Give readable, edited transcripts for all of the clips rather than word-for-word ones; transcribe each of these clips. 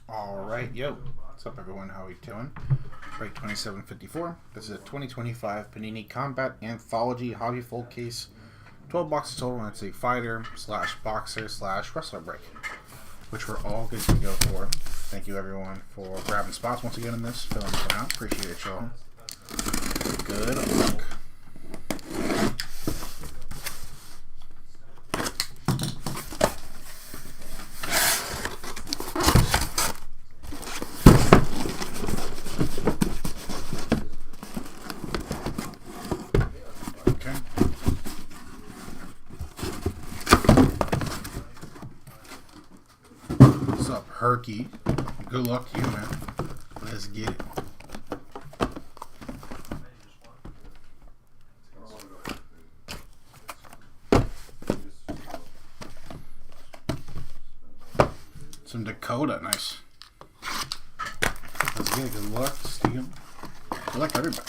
Alright, yo. What's up, everyone? How are we doing? Break 2754. This is a 2025 Panini Combat Anthology Hobby Full Case. 12 boxes total, and it's a fighter slash boxer slash wrestler break, which we're all good to go for. Thank you, everyone, for grabbing spots once again in this. Filling this one out. Appreciate it, y'all. Good luck. What's up, Herky? Good luck to you, man. Let's get it. Some Dakota, nice. Let's get it. Good luck, Steve. Good luck, everybody.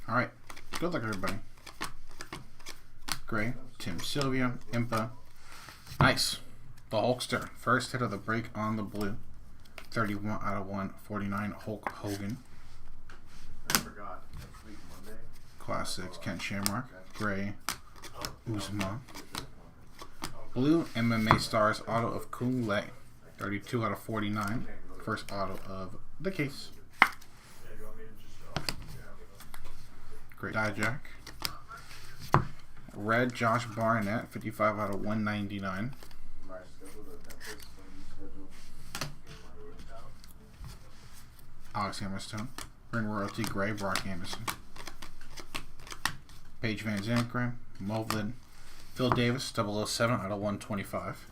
Alright, good luck, everybody. Gray, Tim Sylvia, Impa. Nice. The Hulkster. First hit of the break on the blue. 31 out of 149, Hulk Hogan. Classics, Kent Shamrock. Gray, Uzma. Blue, MMA Stars auto of Kung Lei. 32 out of 49. First auto of the case. Great Dijak. Red, Josh Barnett, 55 out of 199. Alex Hammerstone. Ring Royalty, Gray, Brock Anderson. Paige Van Zandt, Movlin. Phil Davis, 007 out of 125.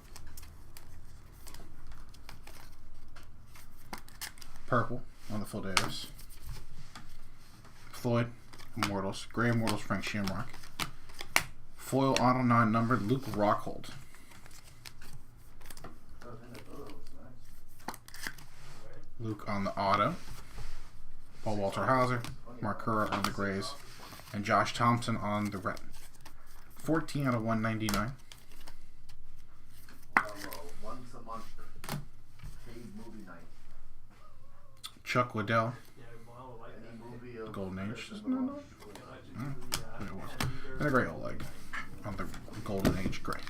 Purple on the Phil Davis. Floyd. Immortals. Gray Immortals, Frank Shamrock. Foil auto non-numbered, Luke Rockhold. Luke on the auto. Paul Walter Hauser. Mark Curra on the Grays. And Josh Thompson on the red. 14 out of 199. Chuck Liddell. Golden Age. No. It was. And a Gray Oleg on the Golden Age Gray.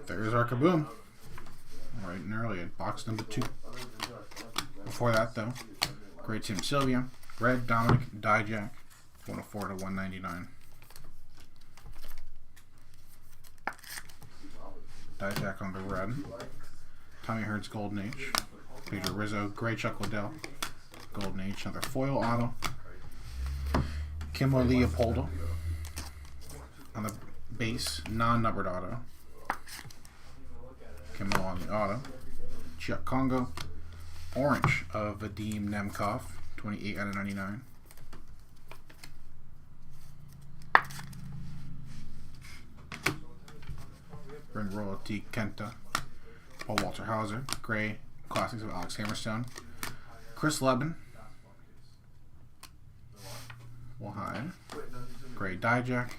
There's our kaboom. Right and early at box number 2. Before that, though, Great Tim Sylvia, Red Dominic Dijak, 104 to 199. Dijak on the red. Tommy Hurd's Golden Age. Pedro Rizzo, Gray Chuck Liddell, Golden Age. Another foil auto. Kimmo Leopoldo on the base, non-numbered auto. Kimmo on the auto. Chuck Congo. Orange of Vadim Nemkov, 28 out of 99. Ring Royalty Kenta. Paul Walter Hauser. Gray Classics of Alex Hammerstone. Chris Leben. We'll hide. Gray Dijak.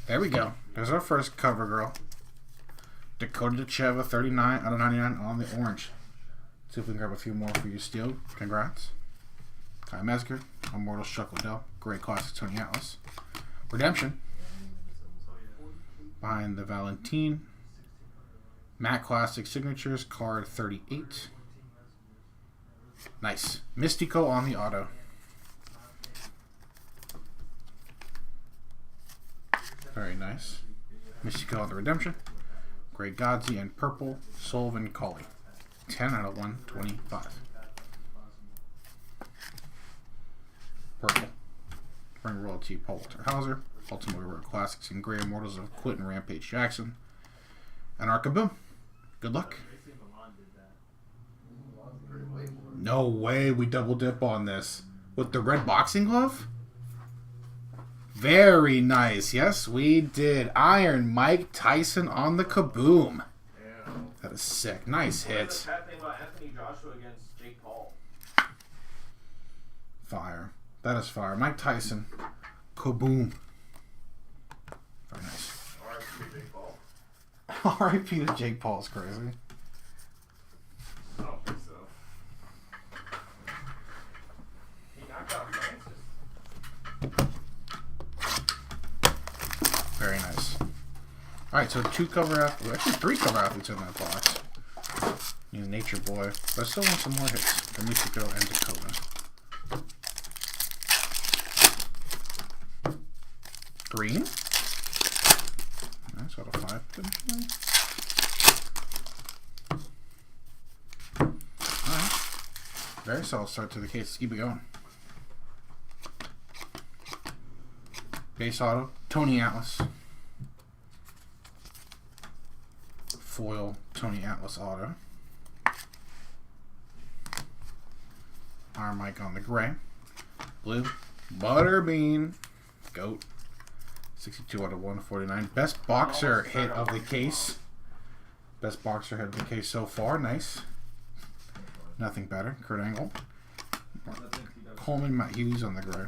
There we go. There's our first cover girl. Dakota Decheva, 39 out of 99 on the orange. See if we can grab a few more for you, Steel. Congrats. Kai Mezger, Immortals Chuck Liddell, Great Classics Tony Atlas. Redemption. Behind the Valentine. Matt Classic Signatures, card 38. Nice. Mystico on the auto. Very nice. Mystico on the Redemption. Gray Godzi and purple. Sullivan Colley. 10 out of 125. Purple. Ring Royalty Paul Walter Hauser. Ultimate Rare Classics and Gray Immortals of Quentin Rampage Jackson. And Arkaboom. Good luck. No way we double dip on this. With the red boxing glove? Very nice. Yes, we did. Iron Mike Tyson on the Kaboom. That is sick. Nice hits. Fire. That is fire. Mike Tyson. Kaboom. Very nice. R.I.P. to Jake Paul is crazy. I don't think so. He knocked out Francis. Very nice. Alright, so 2 cover athletes, actually 3 cover athletes in that box. He's Nature Boy, but I still want some more hits from Mystico and Dakota. Green. Nice, out of 5 potentially. Alright. Very solid start to the case. Let's keep it going. Base auto, Tony Atlas. Foil, Tony Atlas auto. Iron Mike on the gray. Blue, Butterbean. Goat. 62 out of 149. Best boxer hit of the case. Best boxer hit of the case so far. Nice. Nothing better. Kurt Angle. Coleman Matt Hughes on the gray.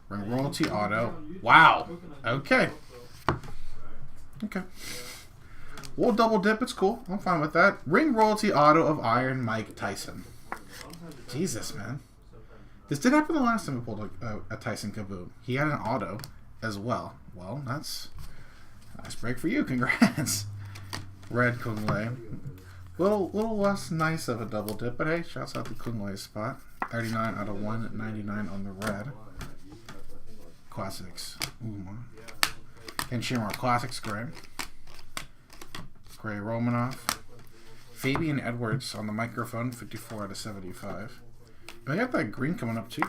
Ring Royalty auto. Wow. Okay. Okay. We'll double dip. It's cool. I'm fine with that. Ring Royalty auto of Iron Mike Tyson. Jesus, man. This did happen the last time we pulled a Tyson Kaboom. He had an auto as well. Well, that's a nice break for you. Congrats. Red Kung Lei. Little less nice of a double dip, but hey, shouts out to Kung Lei's spot. 39 out of 199 on the red. Classics. Ken Shamrock Classics gray. Gray Romanov. Fabian Edwards on the microphone, 54 out of 75. And I got that green coming up too.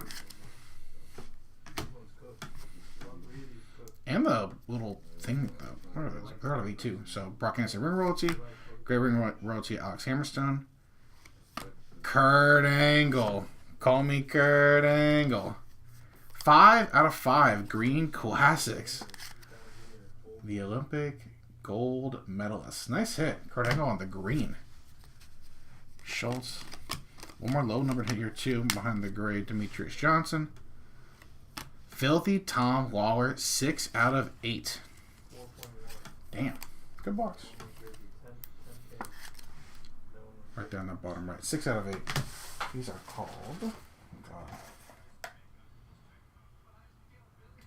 And the little thing, what are those? They're out of E2. So, Brock Anderson, Ring Royalty. Gray Ring Royalty, Alex Hammerstone. Kurt Angle. Call me Kurt Angle. 5 out of 5 green classics. The Olympic gold medalist. Nice hit. Kurt Angle on the green. Schultz. One more low numbered hit here too. Behind the gray, Demetrius Johnson. Filthy Tom Waller. 6 out of 8. Damn. Good box. Right down the bottom right. 6 out of 8. These are called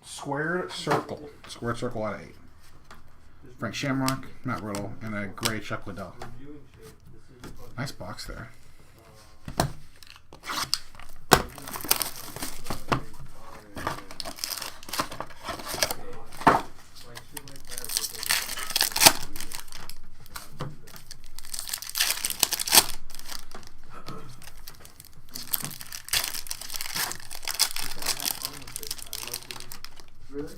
Squared Circle. Squared Circle out of 8. Frank Shamrock, Matt Riddle, and a gray Chuck Liddell. Nice box there. Really?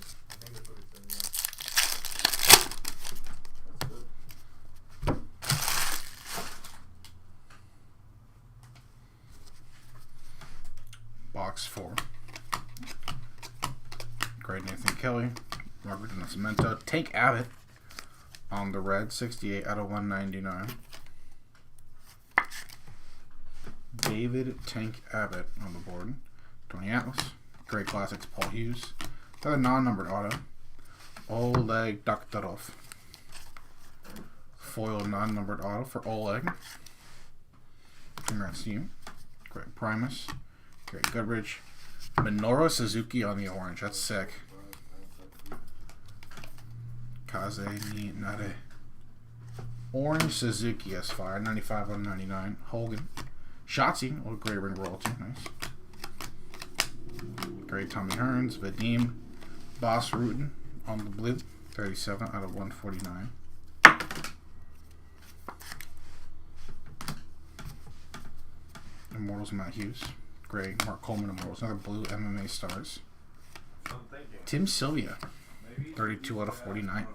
Box 4. Great Nathan Kelly, Robert Nascimento, Tank Abbott on the red, 68 out of 199. David Tank Abbott on the board. Tony Atlas, Great Classics, Paul Hughes. Another non-numbered auto. Oleg Doktorov. Foil non-numbered auto for Oleg. Congrats to you. Great Primus. Great Goodrich. Minoru Suzuki on the orange. That's sick. Kaze ni Nare. Orange Suzuki S5. 95 on 99. Hogan. Shotzi. Old gray ring royalty. Nice. Great Tommy Hearns. Vadim. Boss Rutan. On the blue, 37 out of 149. Immortals, Matt Hughes. Gray, Mark Coleman Immortals. Another blue MMA Stars. Tim Sylvia, 32 out of 49.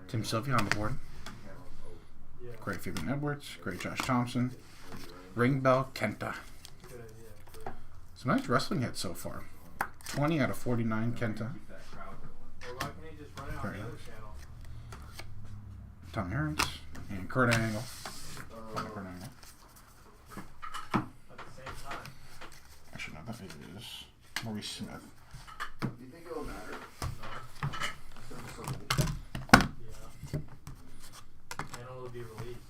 Tim Sylvia on the board. Great Fabian Edwards. Great Josh Thompson. Ring Bell Kenta. Some nice wrestling hits so far. 20 out of 49 Kenta. Very nice. Tom Harris and Kurt Angle. Actually, no, that is Maurice Smith. Do you think it'll matter? Yeah. And it'll be released.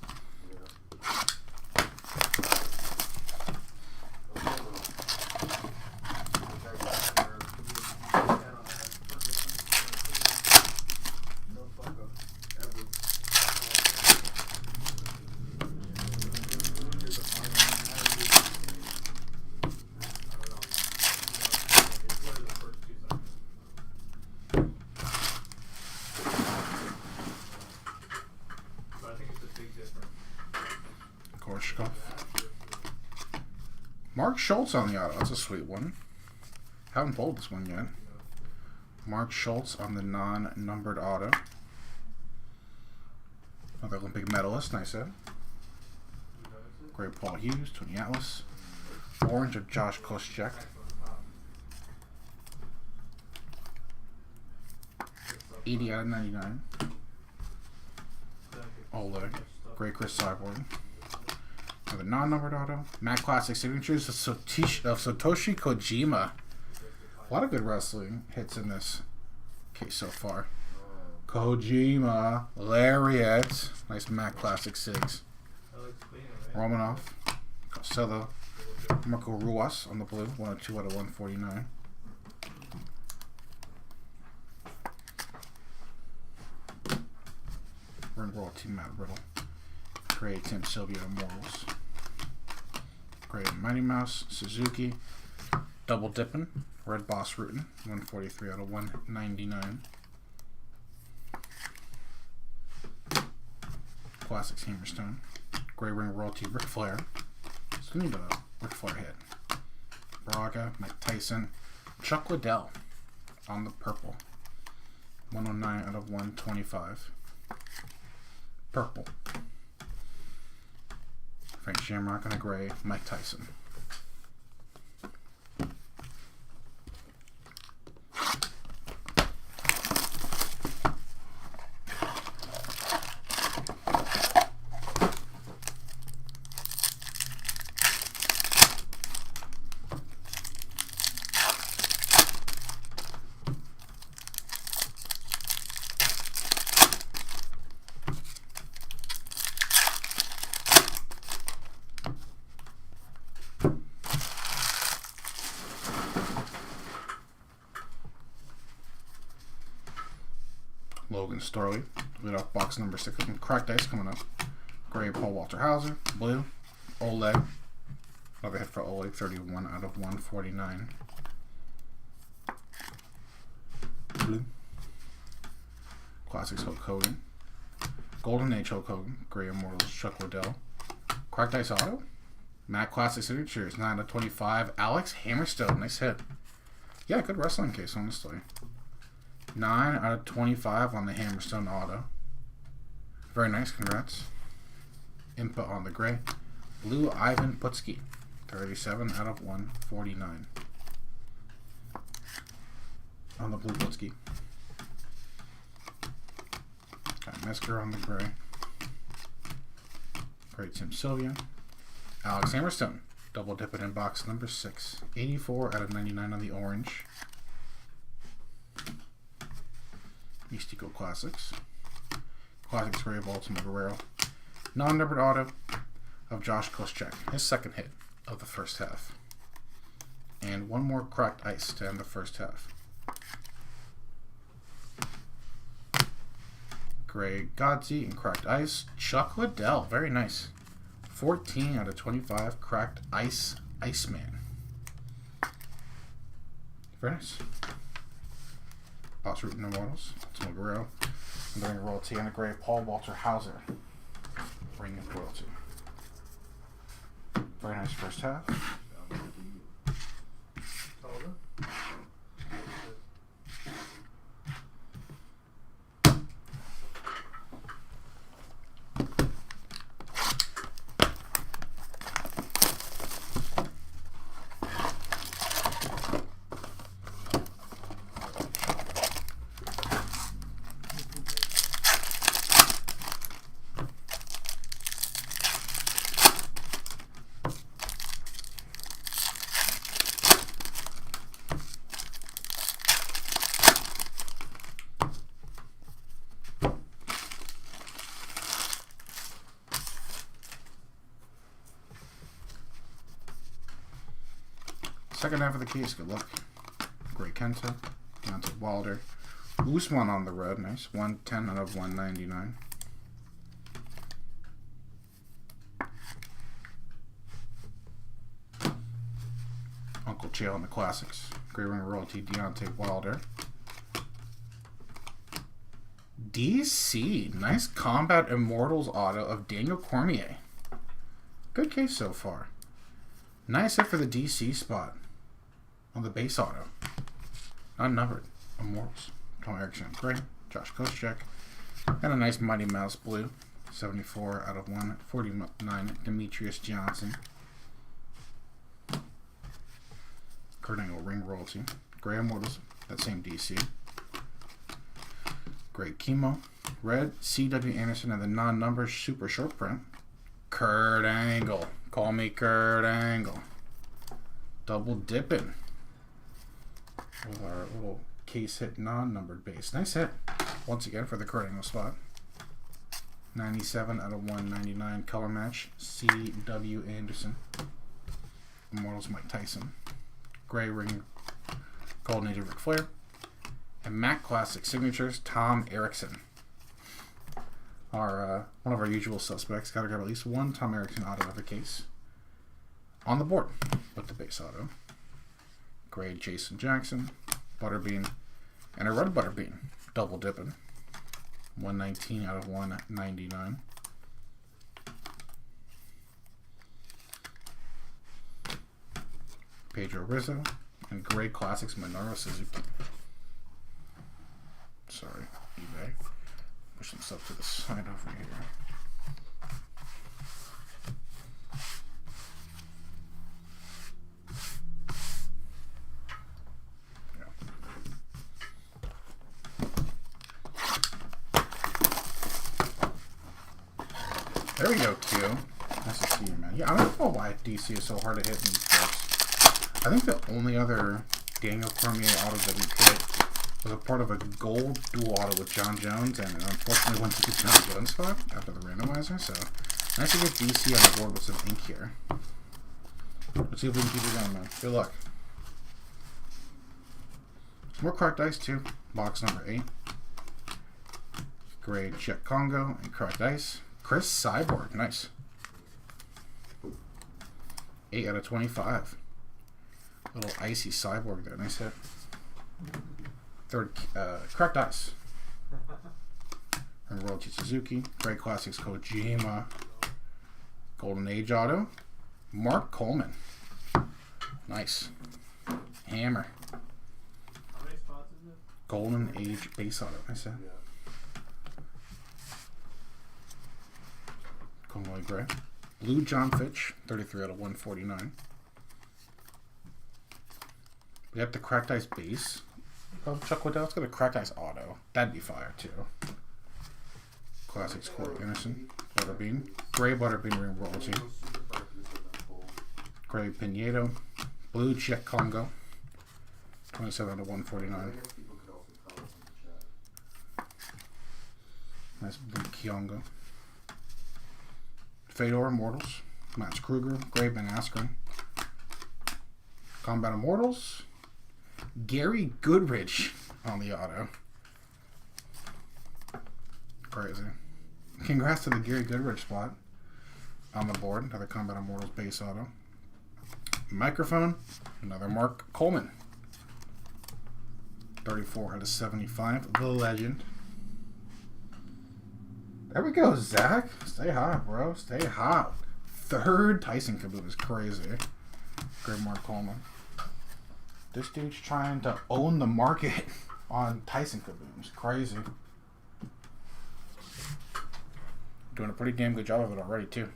Mark Schultz on the auto. That's a sweet one. Haven't pulled this one yet. Mark Schultz on the non-numbered auto. Another Olympic medalist. Nice hit. Great Paul Hughes, Tony Atlas. Orange of Josh Koscheck. $80 out of 99. Oleg. Great Chris Cyborg. The non-numbered auto. Matt Classic Signatures of Satoshi Kojima. A lot of good wrestling hits in this case so far. Kojima. Lariat. Nice Matt Classic Sigs. Romanov. Costello. Marco Ruas on the blue. 102 out of 149. We're in World Team Matt Riddle. Great Tim Sylvia Immortals. Great Mighty Mouse, Suzuki, Double Dippin', Red Boss Rutin, 143 out of 199. Classics Hammerstone, Gray Ring Royalty Ric Flair. Still need a Ric Flair hit. Braga, Mike Tyson, Chuck Liddell on the purple, 109 out of 125. Purple. Frank Shamrock on a gray, Mike Tyson. Logan Storley, lead off box number 6. Cracked Ice coming up. Gray Paul Walter Hauser, blue, Oleg. Another hit for Oleg, 31 out of 149. Blue. Classics Hulk Hogan. Golden Age Hulk Hogan, Gray Immortals Chuck Liddell. Cracked Ice Auto. Matt Classic Signatures, 9 out of 25. Alex Hammerstone, nice hit. Yeah, good wrestling case, honestly. 9 out of 25 on the Hammerstone auto. Very nice, congrats. Input on the gray. Blue Ivan Putski, 37 out of 149. On the blue Putski. Got Mesker on the gray. Great Tim Sylvia. Alex Hammerstone, double dip it in box number 6. 84 out of 99 on the orange. Mystico Classics. Classics Gray of Ultimate Guerrero. Non-numbered auto of Josh Koscheck. His second hit of the first half. And one more cracked ice to end the first half. Gray Godsey and cracked ice. Chuck Liddell. Very nice. 14 out of 25 cracked ice. Iceman. Very nice. Boss Root Immortals. Tim Guerrero. And the Ring of Royalty and a gray Paul Walter Hauser. Ring of Royalty. Very nice first half. Second half of the case, good luck. Great Kenta, Deontay Wilder, Usman on the road, nice. 110 out of 199. Uncle Chael in the classics. Great Ring of Royalty, Deontay Wilder. DC, nice Combat Immortals auto of Daniel Cormier. Good case so far. Nice hit for the DC spot on the base auto. Unnumbered. Immortals. Tom Erickson, gray. Josh Koscheck. And a nice Mighty Mouse blue. 74 out of 149. Demetrius Johnson. Kurt Angle, Ring Royalty. Gray Immortals. That same DC. Great Chemo. Red. C.W. Anderson and the non-numbered super short print. Kurt Angle. Call me Kurt Angle. Double dipping. With our little case hit non-numbered base. Nice hit. Once again for the Kurt Angle spot. 97 out of 199 color match. C.W. Anderson. Immortals Mike Tyson. Gray Ring Golden Age of Ric Flair. And Mac Classic Signatures Tom Erickson. Our one of our usual suspects. Got to grab at least one Tom Erickson auto every case. On the board with the base auto. Gray Jason Jackson, Butterbean, and a red Butterbean. Double dipping. 119 out of 199. Pedro Rizzo, and Gray Classics Minoru Suzuki. Sorry, eBay. Push them stuff to the side over here. There we go, Q. Nice to see you, man. Yeah, I don't know why DC is so hard to hit in these books. I think the only other Daniel Cormier auto that we hit was a part of a gold dual auto with John Jones, and unfortunately went to the John Jones spot after the randomizer, so nice to get DC on the board with some ink here. Let's see if we can keep it going, man. Good luck. Some more cracked ice, too. Box number 8. Gray Czech Congo and cracked ice. Chris Cyborg, nice. 8 out of 25. Little icy Cyborg there, nice hit. Third, cracked ice. And Royalty Suzuki. Great Classics Kojima. Golden Age auto. Mark Coleman. Nice. Hammer. How many spots is it? Golden Age base auto, nice hit. Conway Gray. Blue John Fitch, 33 out of 149. We got the cracked ice base of Chuck Liddell. Let's get a cracked ice auto. That'd be fire too. Classics Corey Anderson. Butterbean. Gray Butterbean Ring Royalty. Gray Pinedo. Blue Czech Congo. 27 out of 149. Nice blue Kiongo. Fedor Immortals, Max Kruger, Gray Ben Askren, Combat Immortals, Gary Goodrich on the auto. Crazy. Congrats to the Gary Goodrich spot on the board. Another Combat Immortals base auto. Microphone, another Mark Coleman. 34 out of 75. The Legend. There we go, Zach. Stay hot, bro. Stay hot. Third Tyson Kaboom is crazy. Great Mark Coleman. This dude's trying to own the market on Tyson Kabooms. Crazy. Doing a pretty damn good job of it already, too.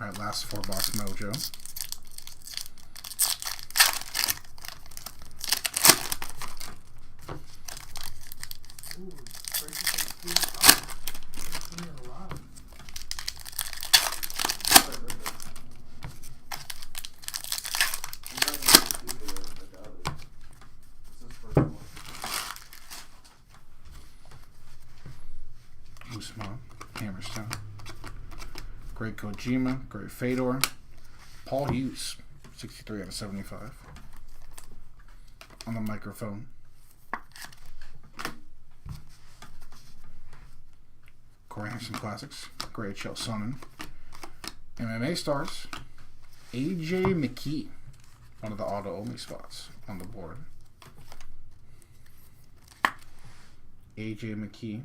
Alright, last 4-box mojo. Ooh, crazy thing, too. A lot. Usman, Hammerstone. Great Kojima, great Fedor. Paul Hughes, 63 out of 75. On the microphone. Corey Anderson Classics, great Chael Sonnen. MMA Stars, AJ McKee, one of the auto-only spots on the board. AJ McKee.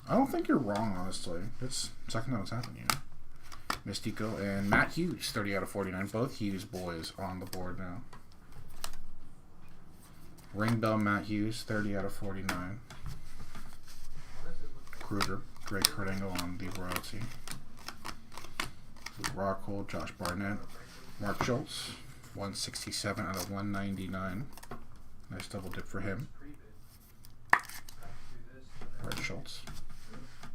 I don't think you're wrong, honestly. It's second time it's happened, you know. Mystico and Matt Hughes, 30 out of 49. Both Hughes boys on the board now. Ring Bell Matt Hughes, 30 out of 49. Kruger, great Kurt Angle on the royalty. Luke Rockhold, Josh Barnett. Mark Schultz, 167 out of 199. Nice double dip for him. Brett Schultz.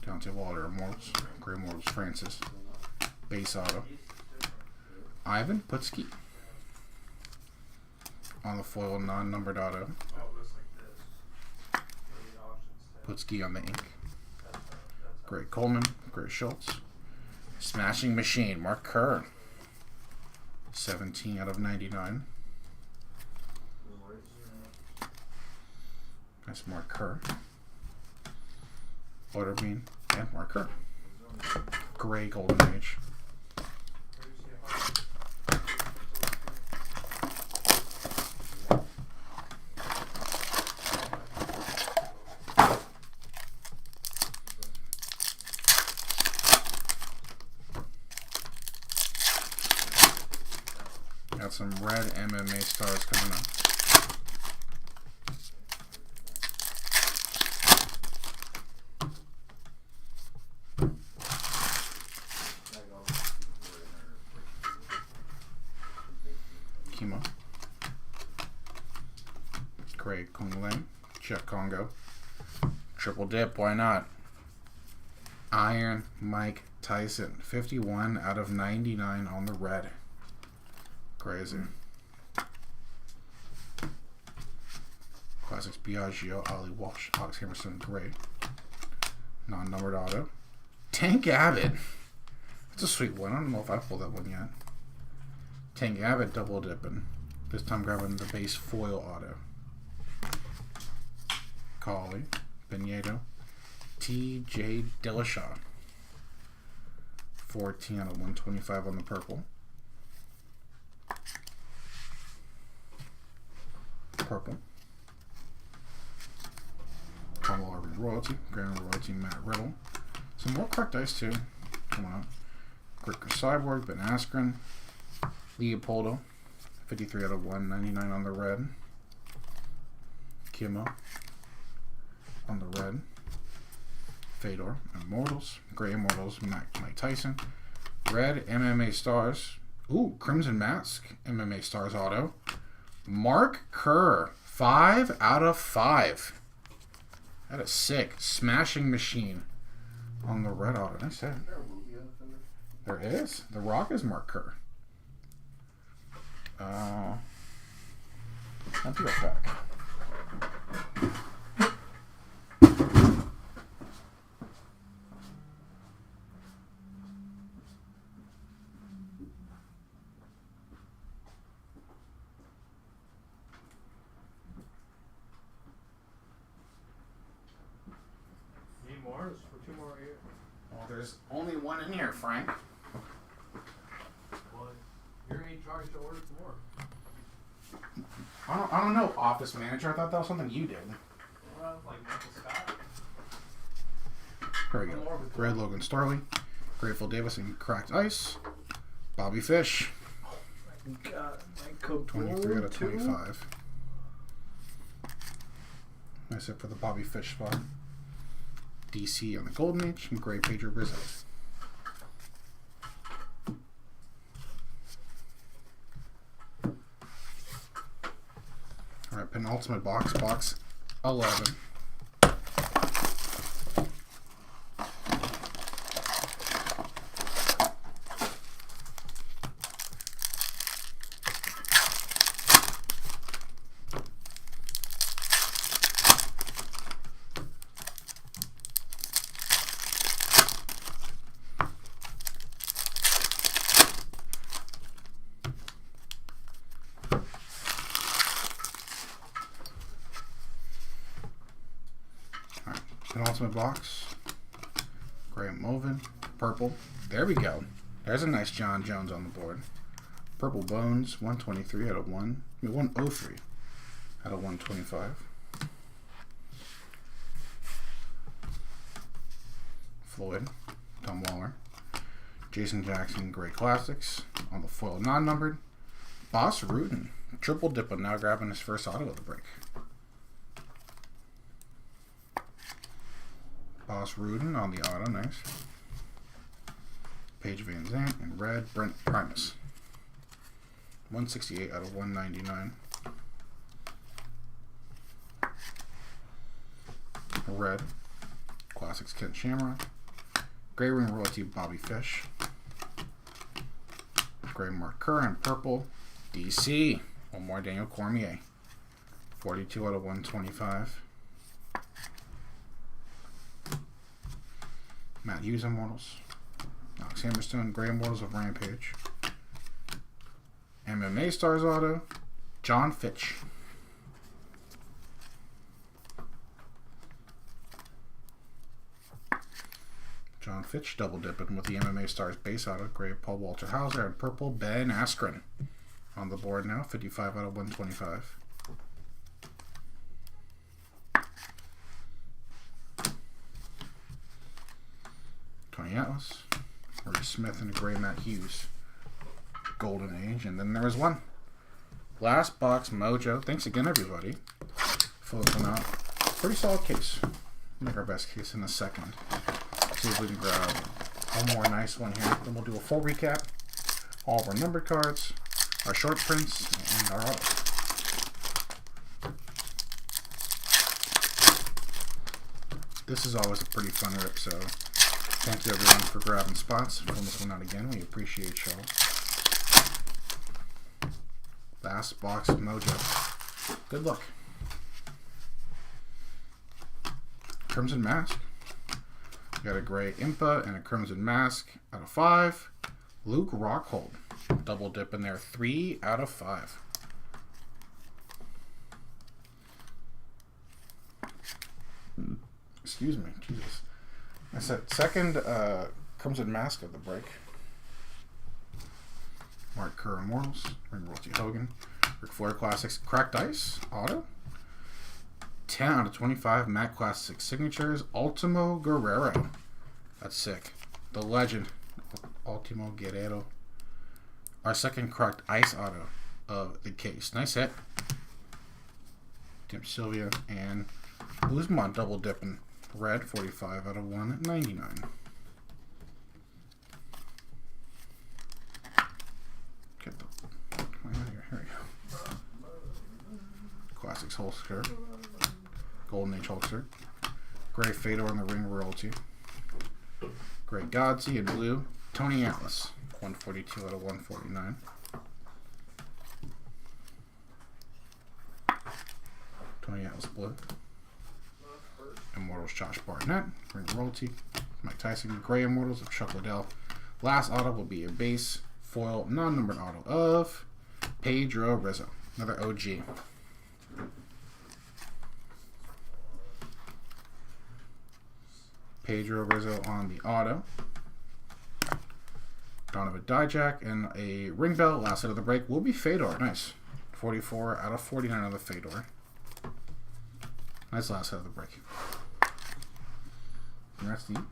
Deontay Wilder, Immortals. Gray Immortals, Francis. Base auto. Ivan Putski. On the foil, non-numbered auto. Putski on the ink. Great Coleman. Great Schultz. Smashing Machine, Mark Kerr. 17 out of 99. That's Mark Kerr. Butterbean and Mark Kerr. Gray Golden Age. Got some red MMA stars coming up. Kimo. Craig Kung Lei. Chuck Congo. Triple dip, why not? Iron Mike Tyson. 51 out of 99 on the red. Crazy. Classics Biagio, Ali Walsh, Alex Hammerstone, Gray. Non-numbered auto. Tank Abbott. That's a sweet one. I don't know if I pulled that one yet. Tank Abbott double dipping. This time grabbing the base foil auto. Colley, Pinedo, T.J. Dillashaw. 14 out of 125 on the purple. Purple. Carmel Arby Royalty. Grand Royalty Matt Riddle. Some more cracked ice too. Come on. Gricker Cyborg, Ben Askren. Leopoldo. 53 out of 199 on the red. Kimo. On the red. Fedor. Immortals. Gray Immortals. Mike Tyson. Red MMA Stars. Ooh, Crimson Mask. MMA Stars auto. Mark Kerr. 5 out of 5. That is sick. Smashing Machine on the red auto. Nice hit. There is. The Rock is Mark Kerr. I'll be right back. Need more? It's for 2 more here. Well, there's only one in here, Frank. Well, you're in charge to order some more. I don't know, office manager. I thought that was something you did. Well, it's like Michael Scott. There we go. Red Logan Starley, Grateful Davis, and Cracked Ice. Bobby Fish. Oh my God, my code 23 out of 25. Nice hit for the Bobby Fish spot. DC on the Golden Age, and Gray Pedro Rizzo. Alright, penultimate box, box 11. Penultimate box. Graham Mulvin. Purple. There we go. There's a nice John Jones on the board. Purple Bones. 123 out of 103 out of 125. Floyd. Tom Waller. Jason Jackson. Gray Classics. On the foil non-numbered. Boss Rudin. Triple Dipper now grabbing his first auto of the break. Boss Rudin on the auto, nice. Paige Van Zandt in red. Brent Primus. 168 out of 199. Red. Classics Kent Shamrock. Gray Ring Royalty Bobby Fish. Gray Mark Kerr and purple. DC. One more Daniel Cormier. 42 out of 125. Matt Hughes Immortals. Alex Hammerstone, Gray Immortals of Rampage. MMA Stars Auto. John Fitch. John Fitch double dipping with the MMA Stars base auto. Gray Paul Walter Hauser and purple Ben Askren. On the board now, 55 out of 125. Tony Atlas, Maurice Smith, and a gray Matt Hughes. Golden Age, and then there was one. Last box mojo. Thanks again, everybody. Fill this one out. Pretty solid case. Make our best case in a second. See if we can grab one more nice one here. Then we'll do a full recap. All of our numbered cards, our short prints, and our autos. This is always a pretty fun rip, so thank you everyone for grabbing spots. Fill this one out again. We appreciate y'all. Last box mojo. Good luck. Crimson Mask. We got a gray Impa and a Crimson Mask out of 5. Luke Rockhold. Double dip in there. 3 out of 5. Excuse me. Jesus. I said second Crimson Mask of the break. Mark Kerr Immortals. Ring Royalty Hogan. Ric Flair Classics. Cracked Ice. Auto. 10 out of 25 Matt Classic Signatures. Ultimo Guerrero. That's sick. The legend. Ultimo Guerrero. Our second Cracked Ice auto of the case. Nice hit. Tim Sylvia and Uzman double dipping. Red. 45 out of 199. Get the... Come on, here we go. Classics Holster. Golden Age Hulkster. Gray Fedor on the Ring Royalty. Gray Godsey in blue. Tony Atlas. 142 out of 149. Tony Atlas blue. Immortals Josh Barnett. Ring Royalty. Mike Tyson. Gray Immortals of Chuck Liddell. Last auto will be a base foil non-numbered auto of Pedro Rizzo. Another OG. Pedro Rizzo on the auto. Donovan Dijak and a ring bell. Last hit of the break will be Fedor. Nice. 44 out of 49 on the Fedor. Nice last hit of the break. And that's the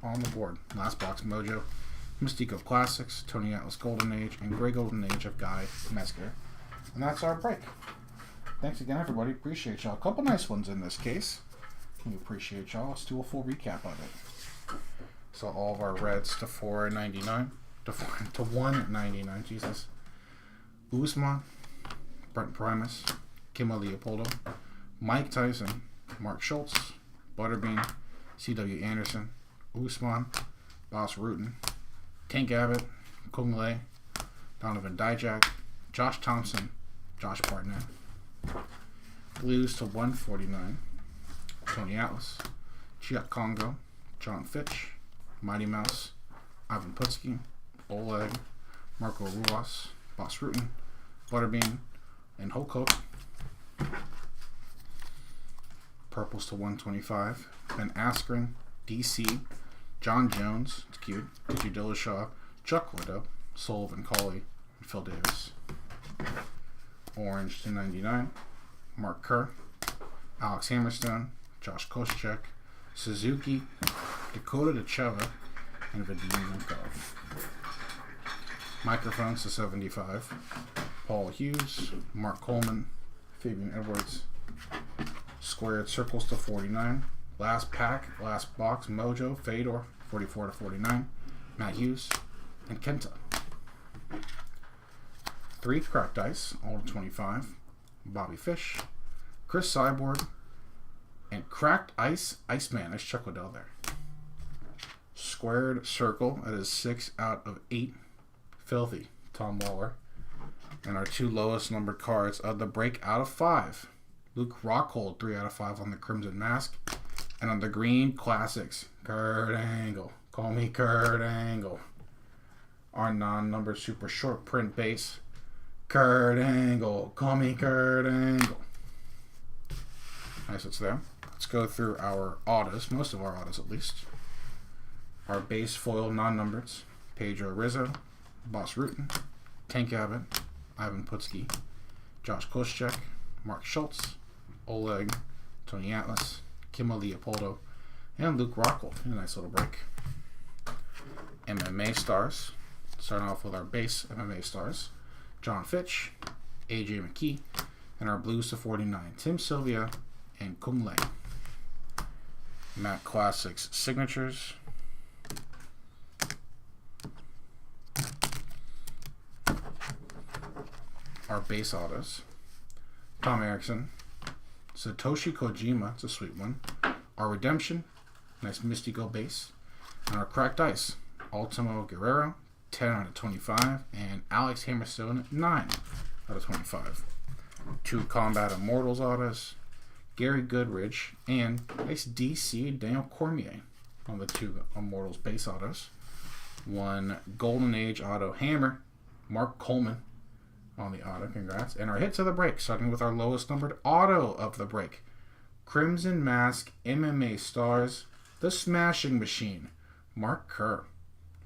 on the board. Last box Mojo. Mystico Classics, Tony Atlas Golden Age, and Gray Golden Age of Guy Mesker. And that's our break. Thanks again, everybody. Appreciate y'all. A couple nice ones in this case. We appreciate y'all. Let's do a full recap of it. So all of our reds to $4.99 to $1.99. Jesus. Usman, Brent Primus, Kimo Leopoldo, Mike Tyson, Mark Schultz, Butterbean, C.W. Anderson, Usman, Boss Rutan, Tank Abbott, Kung Lei, Donovan Dijak, Josh Thompson, Josh Bartnett. Blues to $149. Tony Atlas, Chiak Congo, John Fitch, Mighty Mouse, Ivan Putski, Oleg, Marco Ruas, Boss Rutan, Butterbean, and Hokok. Purples to $125. Ben Askren, DC, John Jones, it's cute, Tiki Dillashaw, Chuck Liddell, Sullivan Cauley, and Phil Davis. Orange to $99. Mark Kerr, Alex Hammerstone, Josh Koscheck, Suzuki, Dakota DeCheva, and Vadim Yankov. Microphones to $75. Paul Hughes, Mark Coleman, Fabian Edwards. Squared circles to $49. Last pack, last box, Mojo, Fedor, 44 to $49. Matt Hughes, and Kenta. 3 cracked ice, all to $25. Bobby Fish, Chris Cyborg, and cracked ice, Iceman. Nice Chuck Liddell there. Squared circle, that is 6 out of 8. Filthy, Tom Waller. And our 2 lowest numbered cards of the break out of 5. Luke Rockhold, 3 out of 5 on the Crimson Mask. And on the Green Classics, Kurt Angle. Call me Kurt Angle. Our non-numbered super short print base, Kurt Angle. Call me Kurt Angle. Nice, it's there. Let's go through our autos, most of our autos at least. Our base foil non-numbereds, Pedro Rizzo, Boss Rutan, Tank Abbott, Ivan Putski, Josh Koscheck, Mark Schultz, Oleg, Tony Atlas, Kimo Leopoldo, and Luke Rockhold. A nice little break. MMA stars. Starting off with our base MMA stars. John Fitch, AJ McKee, and our blues to $49. Tim Sylvia and Kung Lei. Matt Classics signatures. Our base autos. Tom Erickson, Satoshi Kojima, it's a sweet one. Our redemption, nice Mystico base. And our cracked ice, Ultimo Guerrero, 10 out of 25, and Alex Hammerstone, 9 out of 25. 2 Combat Immortals autos, Gary Goodrich, and nice DC Daniel Cormier on the 2 Immortals base autos. 1 Golden Age auto Hammer, Mark Coleman on the auto, congrats. And our hits of the break, starting with our lowest numbered auto of the break. Crimson Mask MMA Stars, the Smashing Machine, Mark Kerr.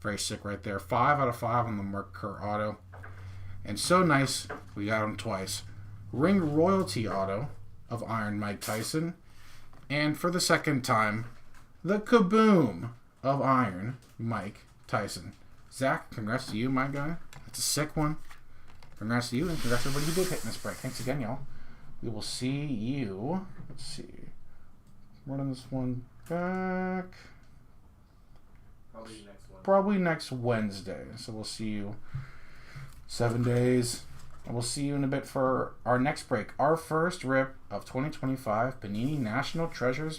Very sick right there. 5 out of 5 on the Mark Kerr auto. And so nice, we got him twice. Ring Royalty auto of Iron Mike Tyson. And for the second time, the Kaboom of Iron Mike Tyson. Zach, congrats to you, my guy. That's a sick one. Congrats to you, and congrats to everybody who did hit in this break. Thanks again, y'all. We will see you. Let's see. Running this one back. Probably next Wednesday. So we'll see you 7 days. And we'll see you in a bit for our next break. Our first rip of 2025 Panini National Treasures